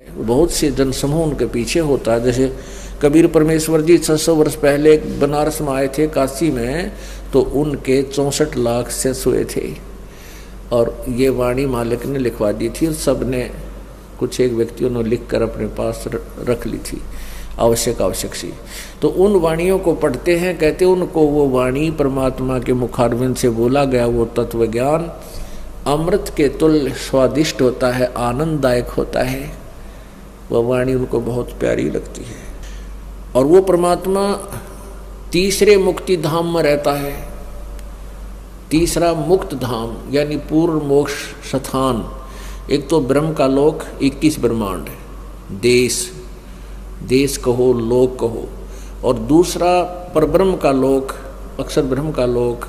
बहुत से जनसमूह उनके पीछे होता है। जैसे कबीर परमेश्वर जी 600 वर्ष पहले बनारस में आए थे, काशी में, तो उनके 64 लाख शिष्य हुए थे और ये वाणी मालिक ने लिखवा दी थी और सब ने, कुछ एक व्यक्तियों ने लिख कर अपने पास रख ली थी, आवश्यक सी। तो उन वाणियों को पढ़ते हैं, कहते उनको वो वाणी परमात्मा के मुखारविंद से बोला गया वो तत्व ज्ञान अमृत के तुल्य स्वादिष्ट होता है, आनंददायक होता है। वह वाणी उनको बहुत प्यारी लगती है और वो परमात्मा तीसरे मुक्ति धाम में रहता है। तीसरा मुक्त धाम यानी पूर्ण मोक्ष स्थान, एक तो ब्रह्म का लोक 21 ब्रह्मांड है, देश कहो, लोक कहो, और दूसरा परब्रह्म का लोक, अक्षर ब्रह्म का लोक,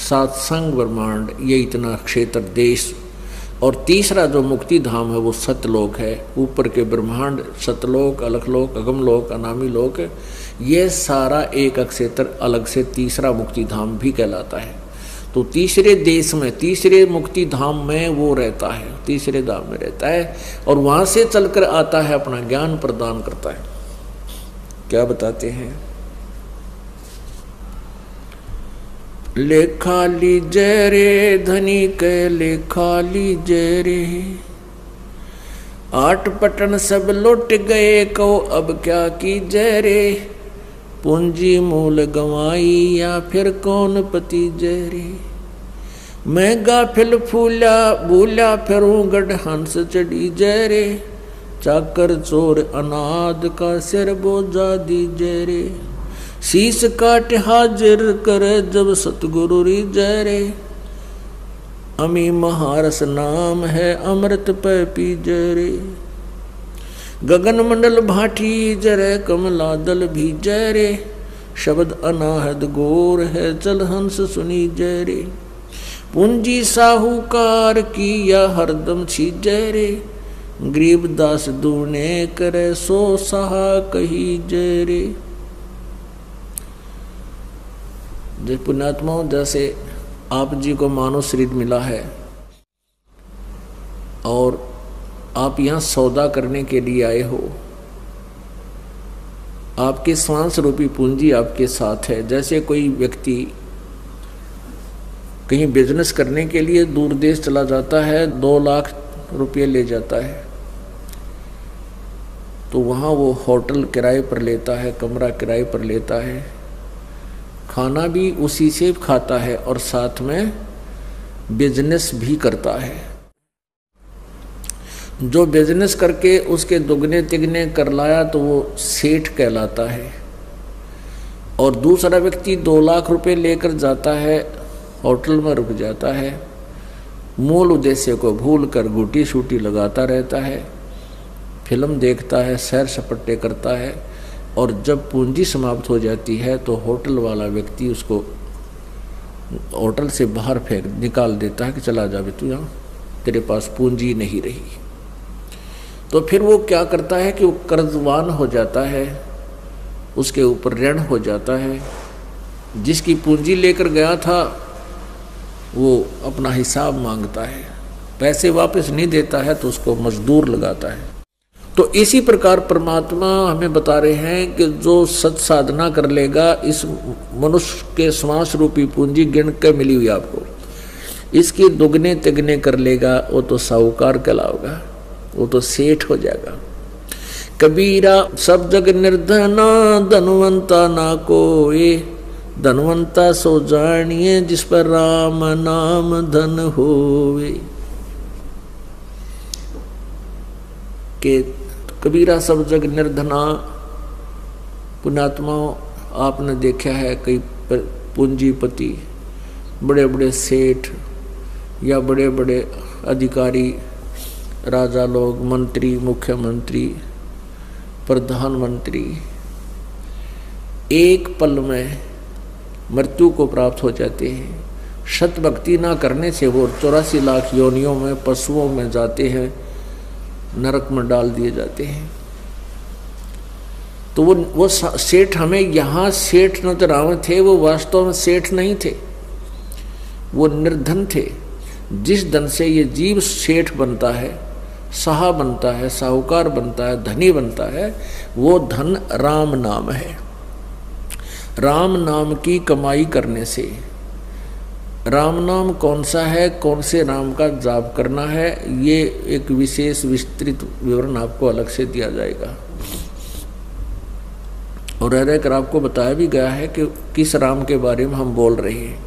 सात्संग ब्रह्मांड, ये इतना क्षेत्र देश, और तीसरा जो मुक्ति धाम है वो सतलोक है। ऊपर के ब्रह्मांड सतलोक, अलखलोक, अगमलोक, अनामी लोक, ये सारा एक क्षेत्र अलग से तीसरा मुक्ति धाम भी कहलाता है। तो तीसरे देश में, तीसरे मुक्ति धाम में वो रहता है, तीसरे धाम में रहता है और वहाँ से चलकर आता है, अपना ज्ञान प्रदान करता है। क्या बताते हैं? लेखा लीजय रे धनी के लेखा लीजय रे, 8 पटन सब लुट गए को अब क्या कीजय रे, पूंजी मूल गंवाई या फिर कौन पति जय रे, मैं गाफिल फूला भूला फिरूं गढ़ हंस चढ़ी जय रे, चाकर चोर अनाद का सिर बोझा दी जय रे, शीश काट हाजिर करे जब सतगुरु री जय रे, अमी महारस नाम है अमृत पे पी जय रे, गगन मंडल भाटी जरे कमला दल भी जय रे, शब्द अनाहद गोर है चल हंस सुनी जय रे, पूंजी साहूकार की या हरदम छी जय रे, गरीबदास दूने करे सो सहा कही जय रे। जय पुण्यात्माओं, जैसे आप जी को मानव शरीर मिला है और आप यहाँ सौदा करने के लिए आए हो, आपके श्वास रूपी पूंजी आपके साथ है। जैसे कोई व्यक्ति कहीं बिजनेस करने के लिए दूर देश चला जाता है, 2 लाख रुपये ले जाता है, तो वहाँ वो होटल किराए पर लेता है, कमरा किराए पर लेता है, खाना भी उसी से खाता है और साथ में बिजनेस भी करता है। जो बिजनेस करके उसके दुगने तिगने कर लाया तो वो सेठ कहलाता है, और दूसरा व्यक्ति 2 लाख रुपए लेकर जाता है, होटल में रुक जाता है, मूल उद्देश्य को भूल कर गुटी शूटी लगाता रहता है, फिल्म देखता है, सैर सपट्टे करता है, और जब पूंजी समाप्त हो जाती है तो होटल वाला व्यक्ति उसको होटल से बाहर फेंक निकाल देता है कि चला जा बे तू, यहाँ तेरे पास पूंजी नहीं रही। तो फिर वो क्या करता है कि वो कर्जवान हो जाता है, उसके ऊपर ऋण हो जाता है, जिसकी पूंजी लेकर गया था वो अपना हिसाब मांगता है, पैसे वापस नहीं देता है तो उसको मजदूर लगाता है। तो इसी प्रकार परमात्मा हमें बता रहे हैं कि जो सत साधना कर लेगा, इस मनुष्य के श्वास रूपी पूंजी गिन के मिली हुई आपको, इसकी दुगने तिगने कर लेगा, वो तो साहूकार कहलाएगा, वो तो सेठ हो जाएगा। कबीरा सब जग निर्धना धनवंता ना कोई, धनवंता सो जानिए जिस पर राम नाम धन होवे। के कबीरा सब जग निर्धना, पुण्यात्माओं आपने देखा है कई पूंजीपति, बड़े बड़े सेठ या बड़े बड़े अधिकारी, राजा लोग, मंत्री, मुख्यमंत्री, प्रधानमंत्री, एक पल में मृत्यु को प्राप्त हो जाते हैं। सत भक्ति ना करने से वो 84 लाख योनियों में, पशुओं में जाते हैं, नरक में डाल दिए जाते हैं। तो वो सेठ हमें यहाँ सेठ नजर आवे थे, वो वास्तव में सेठ नहीं थे, वो निर्धन थे। जिस धन से ये जीव सेठ बनता है साहा बनता है, साहूकार बनता है, धनी बनता है, वो धन राम नाम है। राम नाम की कमाई करने से, राम नाम कौन सा है, कौन से नाम का जाप करना है, ये एक विशेष विस्तृत विवरण आपको अलग से दिया जाएगा। और रह रहकर आपको बताया भी गया है कि किस राम के बारे में हम बोल रहे हैं।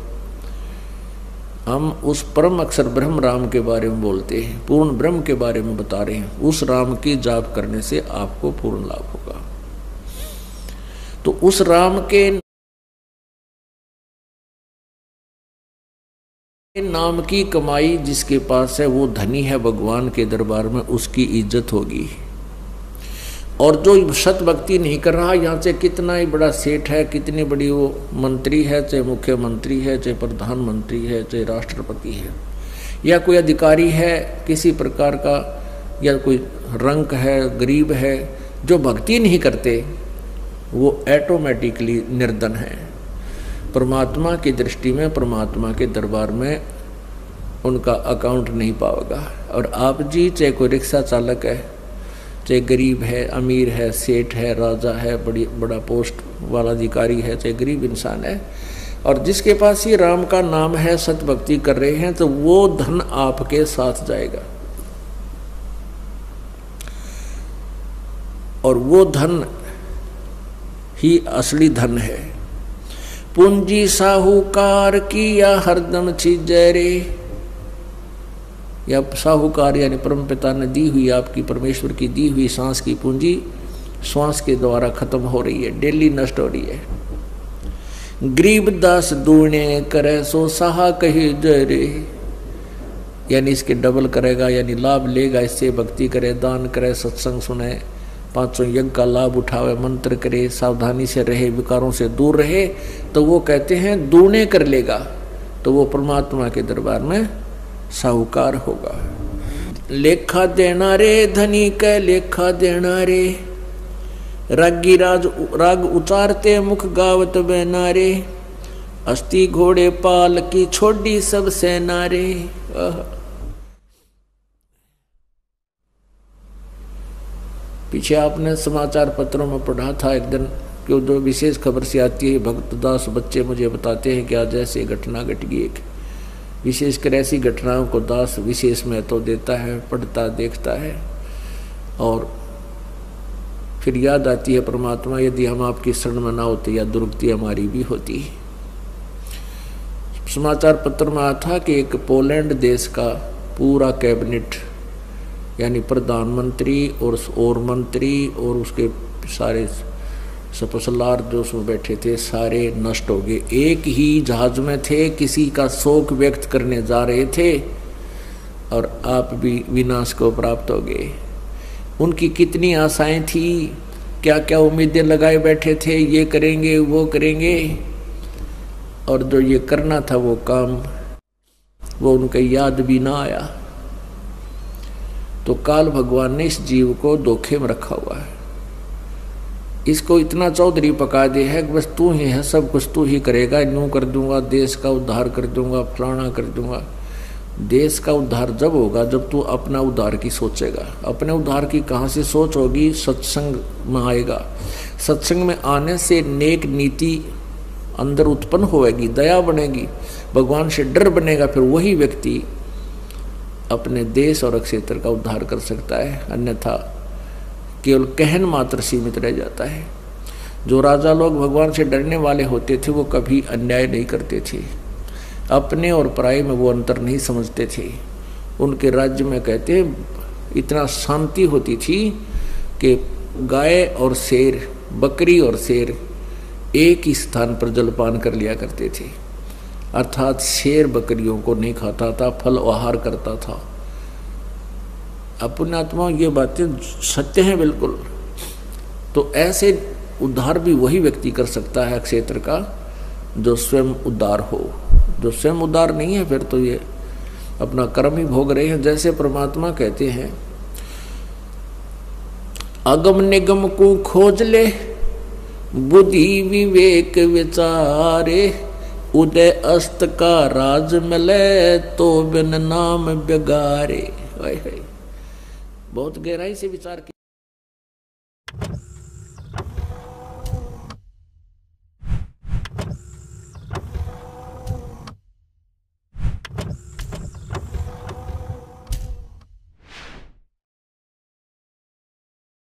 हम उस परम अक्षर ब्रह्म राम के बारे में बोलते हैं, पूर्ण ब्रह्म के बारे में बता रहे हैं। उस राम की जाप करने से आपको पूर्ण लाभ होगा। तो उस राम के नाम की कमाई जिसके पास है वो धनी है, भगवान के दरबार में उसकी इज्जत होगी। और जो सत भक्ति नहीं कर रहा, यहाँ से कितना ही बड़ा सेठ है, कितनी बड़ी वो मंत्री है, चाहे मुख्यमंत्री है, चाहे प्रधानमंत्री है, चाहे राष्ट्रपति है, या कोई अधिकारी है किसी प्रकार का, या कोई रंक है, गरीब है, जो भक्ति नहीं करते वो ऑटोमेटिकली निर्धन है। परमात्मा की दृष्टि में, परमात्मा के दरबार में उनका अकाउंट नहीं पाएगा। और आप जी चाहे कोई रिक्शा चालक है, चाहे गरीब है, अमीर है, सेठ है, राजा है, बड़ा पोस्ट वाला अधिकारी है, चाहे गरीब इंसान है, और जिसके पास ही राम का नाम है, सत भक्ति कर रहे हैं, तो वो धन आपके साथ जाएगा। और वो धन ही असली धन है। पूंजी साहूकार की या हरदम चीज़ रे, या साहूकार यानी परमपिता ने दी हुई, आपकी परमेश्वर की दी हुई सांस की पूंजी श्वास के द्वारा खत्म हो रही है, डेली नष्ट हो रही है। गरीब दास दूने करे सो साहा कही जरे, यानी इसके डबल करेगा, यानी लाभ लेगा, इससे भक्ति करे, दान करे, सत्संग सुने, पांचों यज्ञ का लाभ उठावे, मंत्र करे, सावधानी से रहे, विकारों से दूर रहे, तो वो कहते हैं दूने कर लेगा, तो वो परमात्मा के दरबार में साहूकार होगा। लेखा देना रे धनी का लेखा देना रे, रागी राग उचारते मुख गावत बहना रे, अस्थि घोड़े पाल की छोड़ी सब सेना रे। पीछे आपने समाचार पत्रों में पढ़ा था एक दिन कि जो विशेष खबर से आती है, भक्त दास बच्चे मुझे बताते हैं कि आज ऐसी घटना घट गई। एक विशेषकर ऐसी घटनाओं को दास विशेष महत्व देता है, पढ़ता देखता है, और फिर याद आती है परमात्मा, यदि हम आपकी शरण में ना होते या दुर्गति हमारी भी होती। समाचार पत्र में आया था कि एक पोलैंड देश का पूरा कैबिनेट, यानी प्रधानमंत्री और मंत्री और उसके सारे सपसलार जो उसमें बैठे थे सारे नष्ट हो गए। एक ही जहाज में थे, किसी का शोक व्यक्त करने जा रहे थे, और आप भी विनाश को प्राप्त हो गए। उनकी कितनी आशाएं थी, क्या क्या उम्मीदें लगाए बैठे थे, ये करेंगे वो करेंगे, और जो ये करना था वो काम वो उनके याद भी ना आया। तो काल भगवान ने इस जीव को धोखे में रखा हुआ है, इसको इतना चौधरी पका दे है कि बस तू ही है, सब कुछ तू ही करेगा, यूँ कर दूंगा, देश का उद्धार कर दूंगा, फलाना कर दूंगा। देश का उद्धार जब होगा जब तू अपना उद्धार की सोचेगा। अपने उद्धार की कहाँ से सोच होगी? सत्संग में आएगा। सत्संग में आने से नेक नीति अंदर उत्पन्न होएगी, दया बनेगी, भगवान से डर बनेगा, फिर वही व्यक्ति अपने देश और क्षेत्र का उद्धार कर सकता है। अन्यथा केवल कहन मात्र सीमित रह जाता है। जो राजा लोग भगवान से डरने वाले होते थे वो कभी अन्याय नहीं करते थे, अपने और पराये में वो अंतर नहीं समझते थे। उनके राज्य में कहते इतना शांति होती थी कि गाय और शेर, बकरी और शेर एक ही स्थान पर जलपान कर लिया करते थे। अर्थात शेर बकरियों को नहीं खाता था, फल आहार करता था। अपने आत्मा ये बातें सत्य हैं बिल्कुल। तो ऐसे उद्धार भी वही व्यक्ति कर सकता है क्षेत्र का जो स्वयं उद्धार हो। जो स्वयं उद्धार नहीं है फिर तो ये अपना कर्म ही भोग रहे हैं। जैसे परमात्मा कहते हैं अगम निगम को खोज ले, बुद्धि विवेक विचारे, उदय अस्त का राज मिले, तो बिन नाम बिगारे। बहुत गहराई से विचार